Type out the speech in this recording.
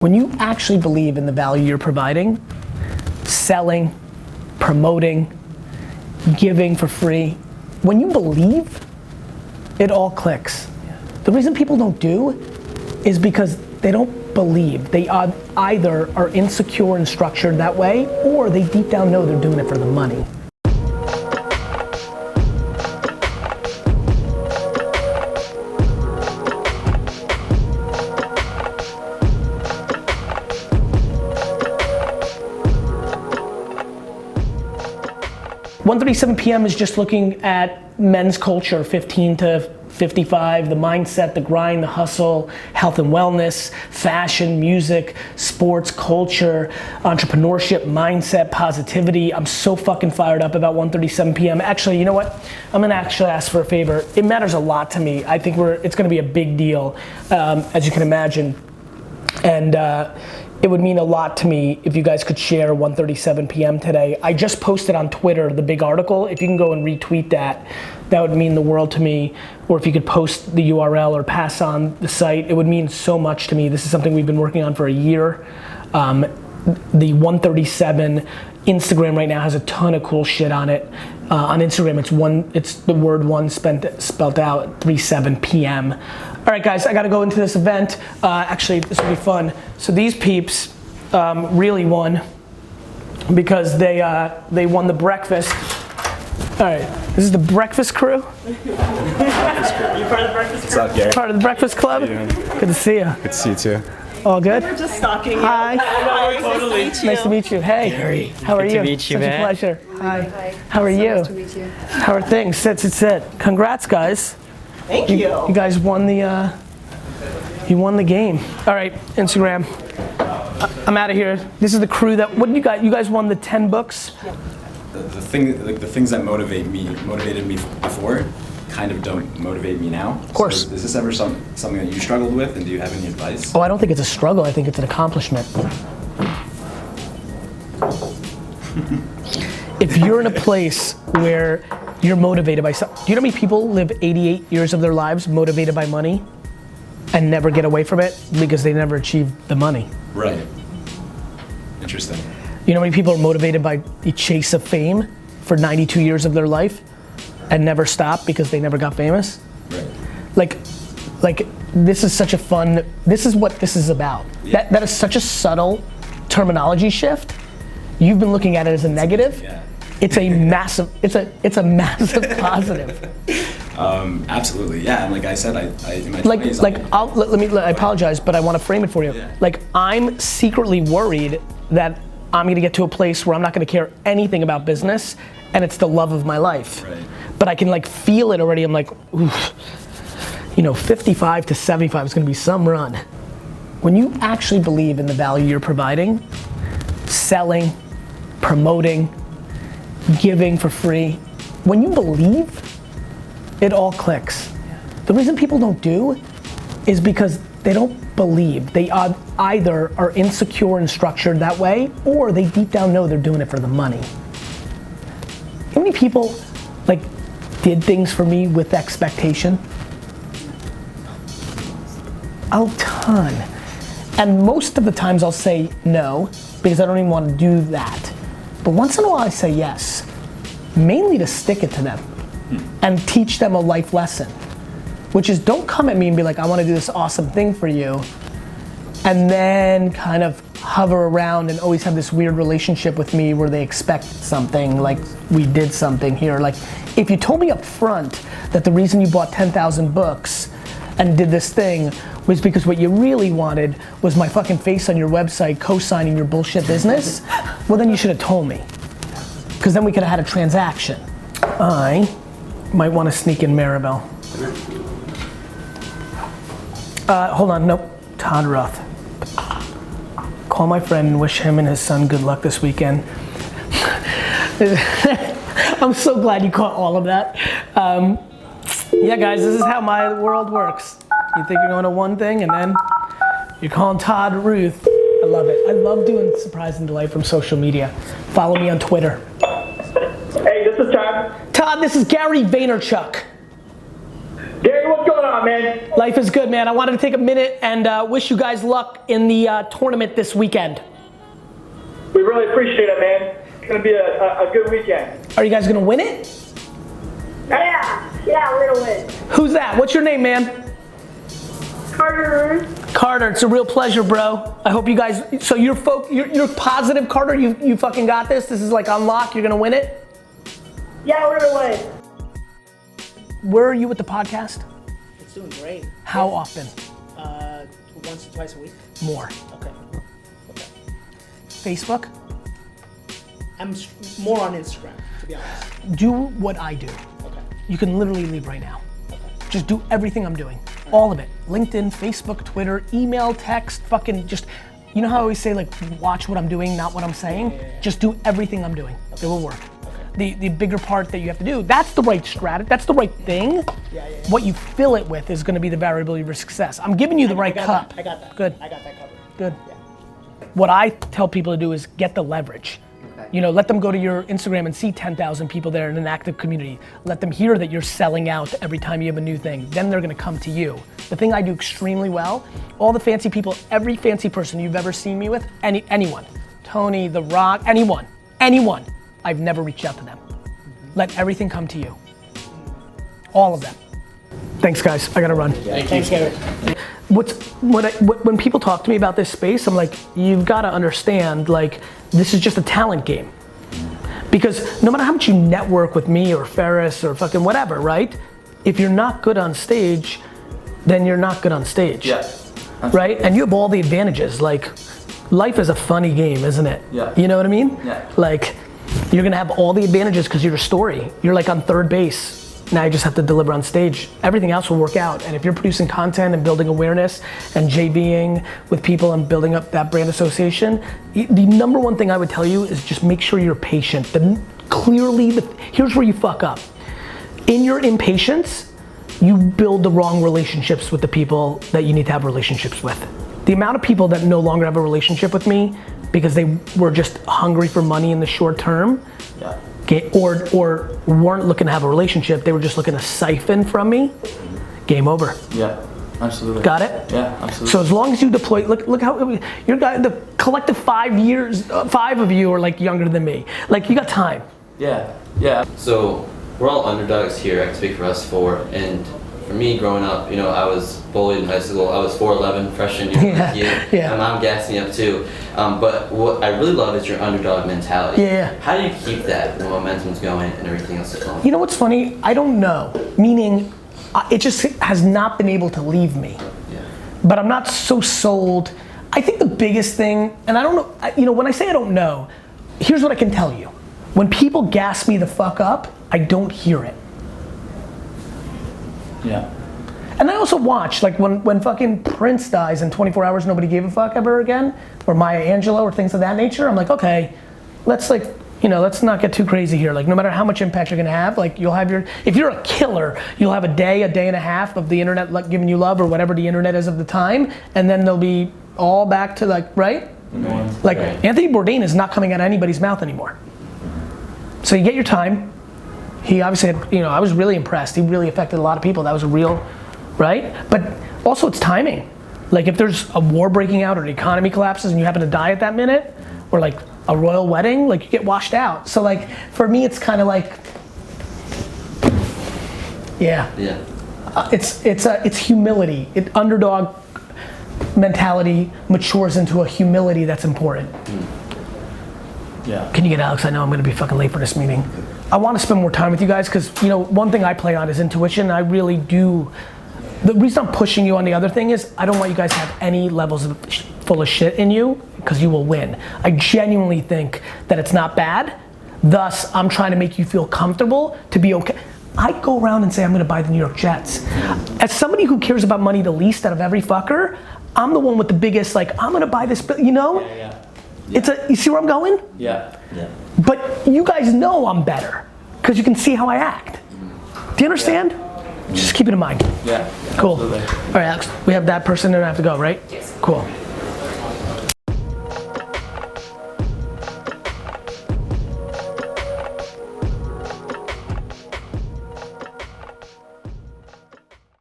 When you actually believe in the value you're providing, selling, promoting, giving for free, when you believe, it all clicks. The reason people don't do is because they don't believe. They either are insecure and structured that way, or they deep down know they're doing it for the money. $1:37 p.m. is just looking at men's culture, 15 to 55, the mindset, the grind, the hustle, health and wellness, fashion, music, sports, culture, entrepreneurship, mindset, positivity. I'm so fucking fired up about 1:37 p.m. Actually, you know what? I'm gonna actually ask for a favor. It matters a lot to me. I think it's gonna be a big deal, as you can imagine. And it would mean a lot to me if you guys could share 1:37 p.m. today. I just posted on Twitter the big article. If you can go and retweet that, that would mean the world to me. Or if you could post the URL or pass on the site, it would mean so much to me. This is something we've been working on for a year. The 1:37 Instagram right now has a ton of cool shit on it. On Instagram, it's the word one spelled out, 37 p.m. All right, guys, I gotta go into this event. Actually, this will be fun. So these peeps really won because they won the breakfast. All right, this is the breakfast crew. You part of the breakfast crew? What's up, Gary? Part of the breakfast club. Good to see you. Good to see you too. All good? We're just stalking you. Hi. Hi, totally. Nice to meet you. Hey. Gary, How are good you? to meet you, Such man. a pleasure. Hi. Hi. How are you? Nice to meet you. How are things? Sit. Congrats, guys. Thank you. You guys won the game. All right, Instagram. I'm out of here. This is the crew that, what did you guys, won the 10 books? The things that motivated me before kind of don't motivate me now. Of course. So is this ever something that you struggled with, and do you have any advice? Oh, I don't think it's a struggle. I think it's an accomplishment. If you're in a place where you're motivated by something, do you know how many people live 88 years of their lives motivated by money and never get away from it because they never achieve the money? Right. Interesting. You know how many people are motivated by the chase of fame for 92 years of their life and never stop because they never got famous? Right. Like this is such a fun, this is what this is about. Yeah. That is such a subtle terminology shift. You've been looking at it as a negative. Yeah. It's a massive, it's a massive positive. Absolutely, yeah, and like I said, I in my 20s, I apologize, but I want to frame it for you. Yeah. Like, I'm secretly worried that I'm gonna get to a place where I'm not gonna care anything about business, and it's the love of my life. Right. But I can like feel it already. I'm like, oof, 55 to 75 is gonna be some run. When you actually believe in the value you're providing, selling, promoting, giving for free, when you believe, it all clicks. The reason people don't do is because they don't believe. They either are insecure and structured that way, or they deep down know they're doing it for the money. How many people like did things for me with expectation? A ton. And most of the times I'll say no, because I don't even want to do that. But once in a while I say yes, mainly to stick it to them and teach them a life lesson, which is don't come at me and be like, I want to do this awesome thing for you, and then kind of hover around and always have this weird relationship with me where they expect something, like we did something here. Like, if you told me up front that the reason you bought 10,000 books and did this thing was because what you really wanted was my fucking face on your website co-signing your bullshit business, well then you should have told me. Because then we could have had a transaction. I might want to sneak in Maribel. Hold on, nope, Todd Ruth. Call my friend and wish him and his son good luck this weekend. I'm so glad you caught all of that. Yeah guys, this is how my world works. You think you're going to one thing and then you're calling Todd Ruth. I love it. I love doing surprise and delight from social media. Follow me on Twitter. Hey, this is Todd. Todd, this is Gary Vaynerchuk. Gary, what's going going on, man? Life is good, man. I wanted to take a minute and wish you guys luck in the tournament this weekend. We really appreciate it, man. It's going to be a good weekend. Are you guys gonna win it? Yeah, we're gonna win. Who's that? What's your name, man? Carter. Carter, it's a real pleasure, bro. I hope you guys, so you're positive, Carter? You fucking got this? This is like on lock, you're gonna win it? Yeah, we're gonna win. Where are you with the podcast? It's doing great. How often? Once or twice a week. More. Okay. Facebook? I'm more on Instagram, to be honest. Do what I do. Okay. You can literally leave right now. Okay. Just do everything I'm doing. All of it. LinkedIn, Facebook, Twitter, email, text, fucking just, you know how I always say like, watch what I'm doing, not what I'm saying? Yeah. Just do everything I'm doing. It will work. The bigger part that you have to do, that's the right strategy, that's the right thing. Yeah. What you fill it with is gonna be the variable of your success. I'm giving you the right cup. I got that. Good. I got that covered. Good. Yeah. What I tell people to do is get the leverage. Okay. You know, let them go to your Instagram and see 10,000 people there in an active community. Let them hear that you're selling out every time you have a new thing. Then they're gonna come to you. The thing I do extremely well, all the fancy people, every fancy person you've ever seen me with, anyone, Tony, The Rock, anyone, I've never reached out to them. Let everything come to you. All of them. Thanks guys, I gotta run. Thanks, Gary. When people talk to me about this space, I'm like, you've gotta understand, like, this is just a talent game. Because no matter how much you network with me or Ferris or fucking whatever, right? If you're not good on stage, then you're not good on stage. Yeah. Right? And you have all the advantages. Like, life is a funny game, isn't it? Yeah. You know what I mean? Yeah. Like, you're gonna have all the advantages because you're a story. You're like on third base. Now you just have to deliver on stage. Everything else will work out. And if you're producing content and building awareness and JVing with people and building up that brand association, the number one thing I would tell you is just make sure you're patient. Here's where you fuck up. In your impatience, you build the wrong relationships with the people that you need to have relationships with. The amount of people that no longer have a relationship with me because they were just hungry for money in the short term, or weren't looking to have a relationship, they were just looking to siphon from me, game over. Yeah, absolutely. Got it? Yeah, absolutely. So as long as you deploy, look how, the collective 5 years, 5 of you are like younger than me. Like you got time. Yeah, yeah. So we're all underdogs here. I can speak for us four. And for me, growing up, you know, I was bullied in high school. I was 4'11", freshman year. Yeah. My mom gassed me up too. But what I really love is your underdog mentality. Yeah. How do you keep that when momentum's going and everything else is going? You know what's funny? I don't know. Meaning, it just has not been able to leave me. Yeah. But I'm not so sold. I think the biggest thing, and I don't know, you know, when I say I don't know, here's what I can tell you. When people gas me the fuck up, I don't hear it. Yeah. And I also watch, like when fucking Prince dies in 24 hours, nobody gave a fuck ever again, or Maya Angelou or things of that nature, I'm like, okay, let's not get too crazy here. Like no matter how much impact you're gonna have, like you'll have if you're a killer, you'll have a day and a half of the internet like giving you love or whatever the internet is of the time, and then they'll be all back to like, right? Like Anthony Bourdain is not coming out of anybody's mouth anymore. So you get your time. He obviously had, you know, I was really impressed. He really affected a lot of people. That was a real, right? But also it's timing. Like if there's a war breaking out or the economy collapses and you happen to die at that minute, or like a royal wedding, like you get washed out. So like for me, it's kind of like, yeah. It's humility. Underdog mentality matures into a humility that's important. Yeah. Can you get Alex? I know I'm gonna be fucking late for this meeting. I wanna spend more time with you guys because, you know, one thing I play on is intuition. I really do. The reason I'm pushing you on the other thing is I don't want you guys to have any levels of full of shit in you because you will win. I genuinely think that it's not bad. Thus, I'm trying to make you feel comfortable to be okay. I go around and say I'm gonna buy the New York Jets. As somebody who cares about money the least out of every fucker, I'm the one with the biggest, like, I'm gonna buy this, you know? Yeah. You see where I'm going? Yeah. But you guys know I'm better because you can see how I act. Do you understand? Just keep it in mind. Yeah. Cool. Absolutely. All right, Alex, we have that person and I have to go, right? Yes. Cool.